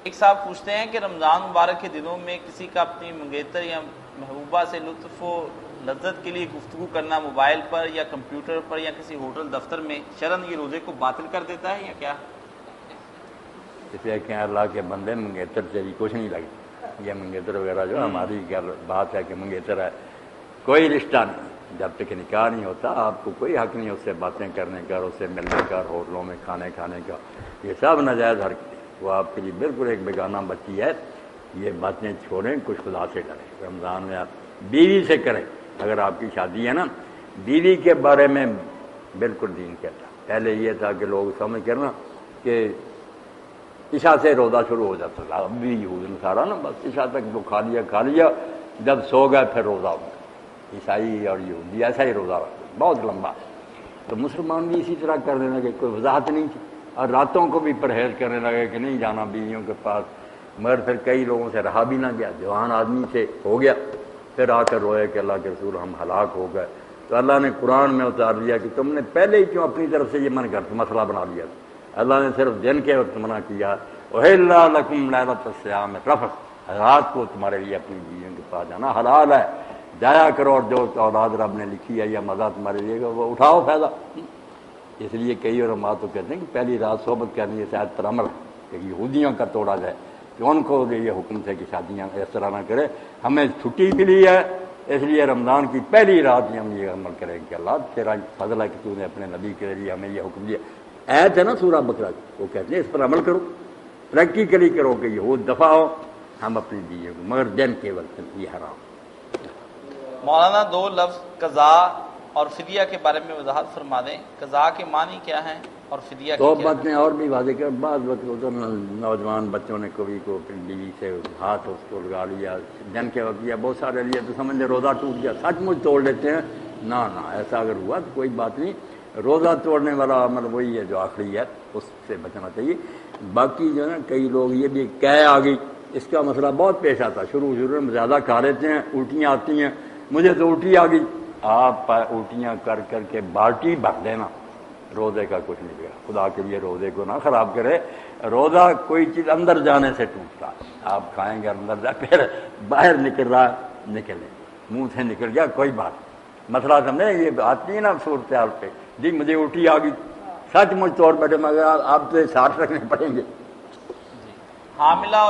ایک صاحب پوچھتے ہیں کہ رمضان مبارک کے دنوں میں کسی کا اپنی منگیتر یا محبوبہ سے لطف و لذت کے لیے گفتگو کرنا موبائل پر یا کمپیوٹر پر یا کسی ہوٹل دفتر میں شرعاً یہ روزے کو باطل کر دیتا ہے یا کیا؟ اسے کہ اللہ کے بندے منگیتر سے بھی کچھ نہیں لگتا. یہ منگیتر وغیرہ جو ہماری بات ہے کہ منگیتر ہے، کوئی رشتہ نہیں. جب تک نکاح نہیں ہوتا آپ کو کوئی حق نہیں اس سے باتیں کرنے کا، اس سے ملنے کا، ہوٹلوں میں کھانے کا. یہ سب ناجائز حرکت ہے. وہ آپ کے لیے بالکل ایک بیگانہ بچی ہے. یہ باتیں چھوڑیں، کچھ خدا سے کریں. رمضان میں آپ بیوی سے کریں. اگر آپ کی شادی ہے نا، بیوی کے بارے میں بالکل دین کہتا. پہلے یہ تھا کہ لوگ سمجھ کر نا کہ عشاء سے روزہ شروع ہو جاتا تھا. اب بھی یہود نصارہ نا بس عشاء تک وہ کھا لیا، جب سو گئے پھر روزہ ہوگا. عیسائی اور یہودی ایسا ہی روزہ رکھتے بہت لمبا. تو مسلمان بھی اسی طرح کرنے لگے، کوئی وضاحت نہیں تھی. اور راتوں کو بھی پرہیز کرنے لگے کہ نہیں جانا بیویوں کے پاس. مگر پھر کئی لوگوں سے رہا بھی نہ گیا. جوان آدمی سے ہو گیا، پھر آ کر روئے کہ اللہ کے رسول ہم ہلاک ہو گئے. تو اللہ نے قرآن میں اتار دیا کہ تم نے پہلے ہی کیوں اپنی طرف سے یہ من کر مسئلہ بنا لیا. اللہ نے صرف دن کے وقت منع کیا، احل لکم لیلۃ الصیام الرفث، رات کو تمہارے لیے اپنی بیویوں کے پاس جانا حلال ہے، جایا کرو. اور جو اولاد رب نے لکھی ہے یا مزہ تمہارے لیے وہ اٹھاؤ فائدہ. اس لیے کئی علماء تو کہتے ہیں کہ پہلی رات صحبت کرنی ہے شاید پر عمل کہ یہودیوں کا توڑا جائے کہ ان کو یہ حکم تھے کہ شادیاں اس طرح نہ کرے. ہمیں چھٹی ملی ہے اس لیے رمضان کی پہلی رات ہم یہ عمل کریں کہ اللہ تیرا فضل ہے کہ تو نے اپنے نبی کے ذریعے ہمیں یہ حکم دیا. ایت ہے نا سورہ بقرہ کی، وہ کہتے ہیں اس پر عمل کرو، پریکٹیکلی کرو کہ یہود دفاع ہو. ہم اپنی دیے کو مگر دن کے وقت یہ حرام. مولانا دو لفظ قضاء اور فدیہ کے بارے میں وضاحت فرما دیں. قضاء کے معنی کیا ہیں اور فدیہ تو کی کیا باتیں اور بھی واضح کر. بعض وقت تو نوجوان بچوں نے کبھی کو اپنی بیوی سے ہاتھ اس کو لگا لیا دن کے وقت، یا بہت سارے لیے تو سمجھ لے روزہ ٹوٹ گیا، سچ مچ توڑ لیتے ہیں. نہ ایسا اگر ہوا تو کوئی بات نہیں. روزہ توڑنے والا عمل وہی ہے جو آخری ہے، اس سے بچنا چاہیے. باقی جو ہے نا کئی لوگ یہ بھی قے آ گئی، اس کا مسئلہ بہت پیش آتا. شروع میں زیادہ کھا لیتے ہیں، الٹیاں آتی ہیں. مجھے تو الٹی آ گئی. آپ الٹیاں کر کر کے بالٹی بھر دینا، روزے کا کچھ نہیں بگڑا. خدا کے لیے روزے کو نہ خراب کرے. روزہ کوئی چیز اندر جانے سے ٹوٹتا. آپ کھائیں گے اندر جا، پھر باہر نکل رہا نکلے، منہ سے نکل گیا کوئی بات. مسئلہ سمجھے یہ آتی ہے نا صورتحال پہ. جی مجھے الٹی آ گئی، سچ مچ طور پر مگر آپ سے ساتھ رکھنے پڑیں گے. حاملہ